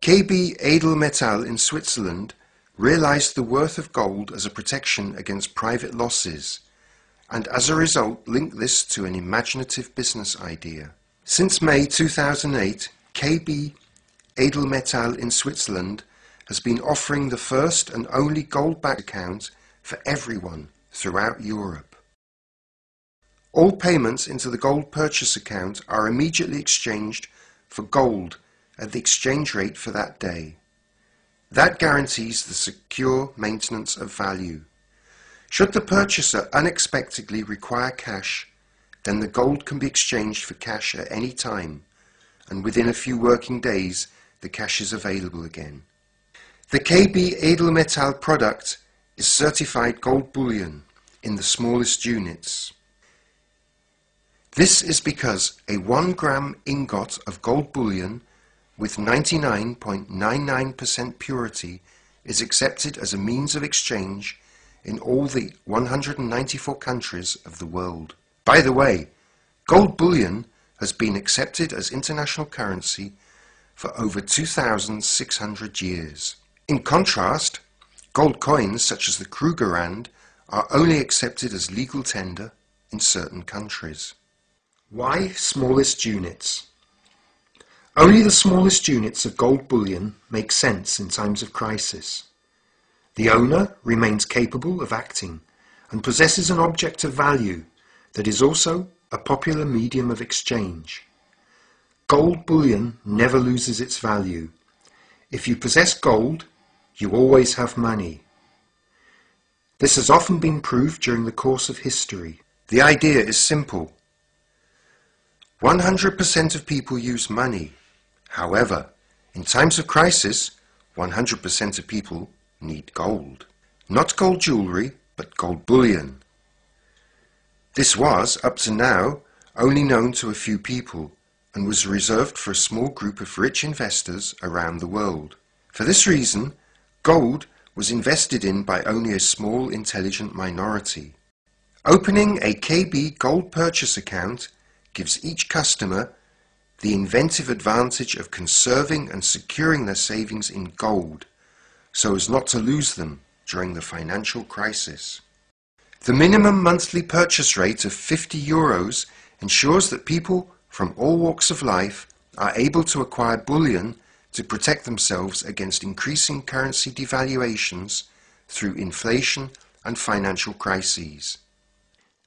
KB Edelmetall in Switzerland realized the worth of gold as a protection against private losses, and as a result linked this to an imaginative business idea. Since May 2008, KB Edelmetall in Switzerland has been offering the first and only gold-backed account for everyone throughout Europe. All payments into the gold purchase account are immediately exchanged for gold at the exchange rate for that day. That guarantees the secure maintenance of value. Should the purchaser unexpectedly require cash, then the gold can be exchanged for cash at any time, and within a few working days the cash is available again. The KB Edelmetall product is certified gold bullion in the smallest units. This is because a 1 gram ingot of gold bullion with 99.99% purity is accepted as a means of exchange in all the 194 countries of the world. By the way, gold bullion has been accepted as international currency for over 2,600 years. In contrast, gold coins such as the Krugerrand are only accepted as legal tender in certain countries. Why smallest units? Only the smallest units of gold bullion make sense in times of crisis. The owner remains capable of acting and possesses an object of value that is also a popular medium of exchange. Gold bullion never loses its value. If you possess gold, you always have money. This has often been proved during the course of history. The idea is simple. 100% of people use money. However, in times of crisis, 100% of people need gold. Not gold jewellery, but gold bullion. This was, up to now, only known to a few people and was reserved for a small group of rich investors around the world. For this reason, gold was invested in by only a small intelligent minority. Opening a KB gold purchase account gives each customer the inventive advantage of conserving and securing their savings in gold, so as not to lose them during the financial crisis. The minimum monthly purchase rate of €50 ensures that people from all walks of life are able to acquire bullion to protect themselves against increasing currency devaluations through inflation and financial crises.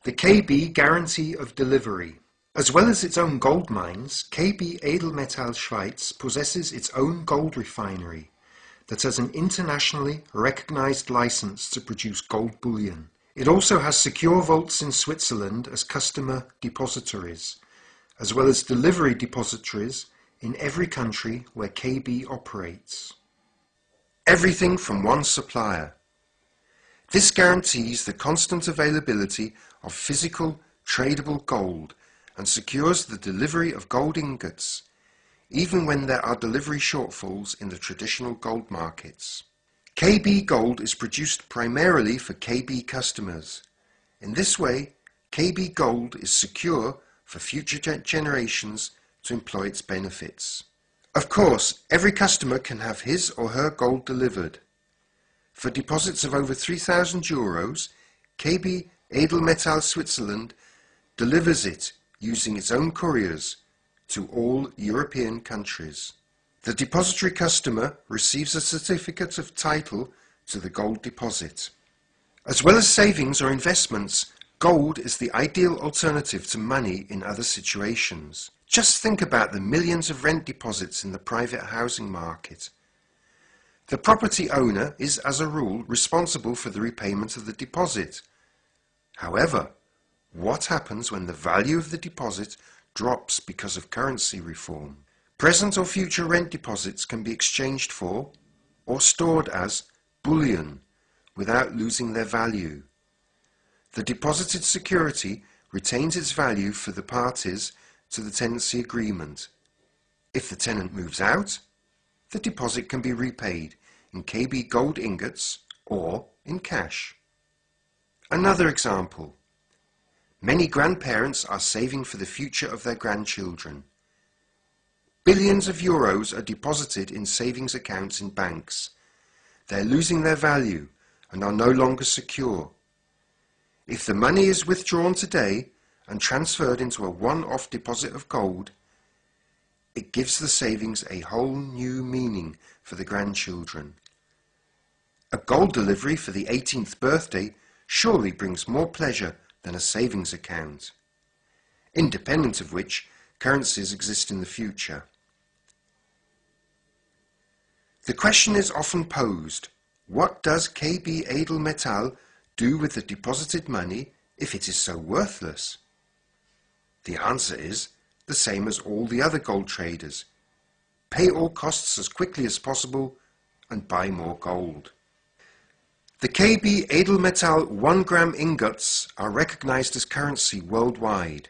The KB guarantee of delivery. As well as its own gold mines, KB Edelmetall Schweiz possesses its own gold refinery that has an internationally recognized license to produce gold bullion. It also has secure vaults in Switzerland as customer depositories, as well as delivery depositories in every country where KB operates. Everything from one supplier. This guarantees the constant availability of physical, tradable gold and secures the delivery of gold ingots, even when there are delivery shortfalls in the traditional gold markets. KB Gold is produced primarily for KB customers. In this way, KB Gold is secure for future generations to employ its benefits. Of course, every customer can have his or her gold delivered. For deposits of over €3,000, KB Edelmetall Switzerland delivers it using its own couriers to all European countries. The depository customer receives a certificate of title to the gold deposit. As well as savings or investments, gold is the ideal alternative to money in other situations. Just think about the millions of rent deposits in the private housing market. The property owner is, as a rule, responsible for the repayment of the deposit. However, what happens when the value of the deposit drops because of currency reform? Present or future rent deposits can be exchanged for or stored as bullion without losing their value. The deposited security retains its value for the parties to the tenancy agreement. If the tenant moves out, the deposit can be repaid in KB gold ingots or in cash. Another example. Many grandparents are saving for the future of their grandchildren. Billions of euros are deposited in savings accounts in banks. They're losing their value and are no longer secure. If the money is withdrawn today and transferred into a one-off deposit of gold, it gives the savings a whole new meaning for the grandchildren. A gold delivery for the 18th birthday surely brings more pleasure than a savings account, independent of which currencies exist in the future. The question is often posed, what does KB Edelmetall do with the deposited money if it is so worthless? The answer is the same as all the other gold traders. Pay all costs as quickly as possible and buy more gold. The KB Edelmetall 1 gram ingots are recognized as currency worldwide.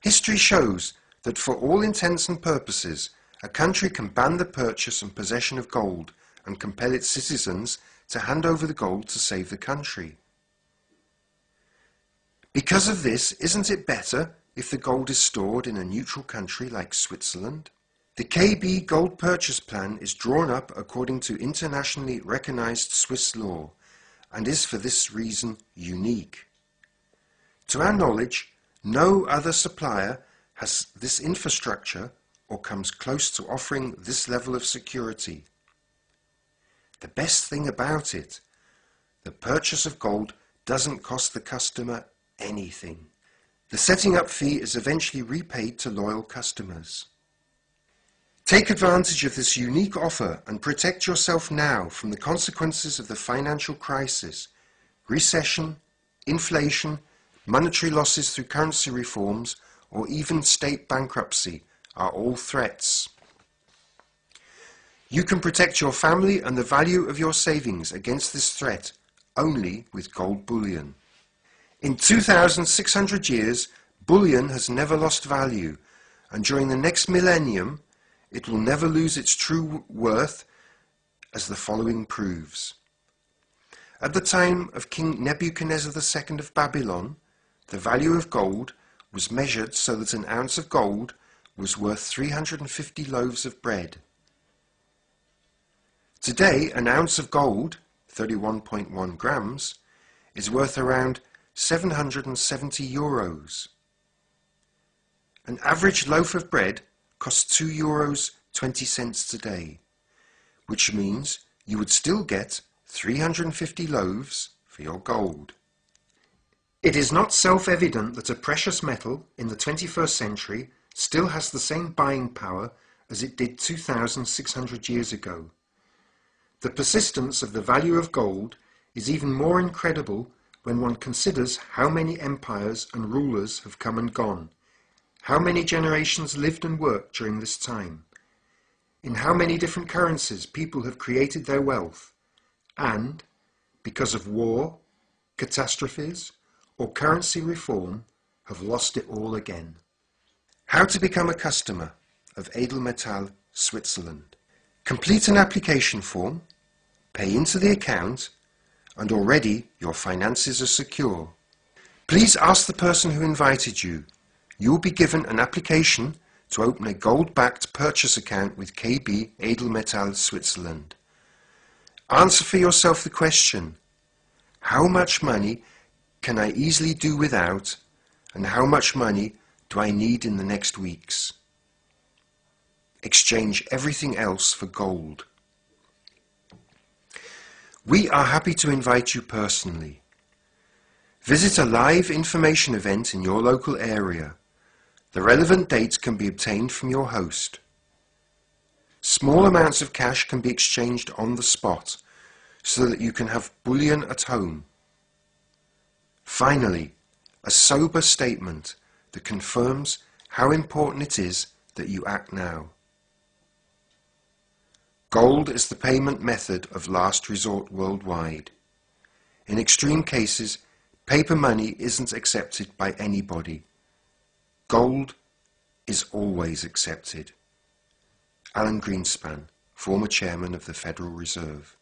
History shows that for all intents and purposes, a country can ban the purchase and possession of gold and compel its citizens to hand over the gold to save the country. Because of this, isn't it better if the gold is stored in a neutral country like Switzerland? The KB Gold Purchase Plan is drawn up according to internationally recognized Swiss law and is for this reason unique. To our knowledge, no other supplier has this infrastructure or comes close to offering this level of security. The best thing about it, the purchase of gold doesn't cost the customer anything. The setting up fee is eventually repaid to loyal customers. Take advantage of this unique offer and protect yourself now from the consequences of the financial crisis. Recession, inflation, monetary losses through currency reforms, or even state bankruptcy are all threats. You can protect your family and the value of your savings against this threat only with gold bullion. In 2,600 years, bullion has never lost value, and during the next millennium, it will never lose its true worth, as the following proves. At the time of King Nebuchadnezzar II of Babylon, the value of gold was measured so that an ounce of gold was worth 350 loaves of bread. Today, an ounce of gold, 31.1 grams, is worth around 770 euros. An average loaf of bread costs €2.20 today, which means you would still get 350 loaves for your gold. It is not self-evident that a precious metal in the 21st century still has the same buying power as it did 2,600 years ago. The persistence of the value of gold is even more incredible when one considers how many empires and rulers have come and gone, how many generations lived and worked during this time, in how many different currencies people have created their wealth, and, because of war, catastrophes, or currency reform, have lost it all again. How to become a customer of Edelmetall Switzerland. Complete an application form, pay into the account, and already your finances are secure. Please ask the person who invited you. You will be given an application to open a gold-backed purchase account with KB Edelmetall Switzerland. Answer for yourself the question, how much money can I easily do without, and how much money do I need in the next weeks? Exchange everything else for gold. We are happy to invite you personally. Visit a live information event in your local area. The relevant dates can be obtained from your host. Small amounts of cash can be exchanged on the spot so that you can have bullion at home. Finally, a sober statement that confirms how important it is that you act now. Gold is the payment method of last resort worldwide. In extreme cases, paper money isn't accepted by anybody. Gold is always accepted. Alan Greenspan, former chairman of the Federal Reserve.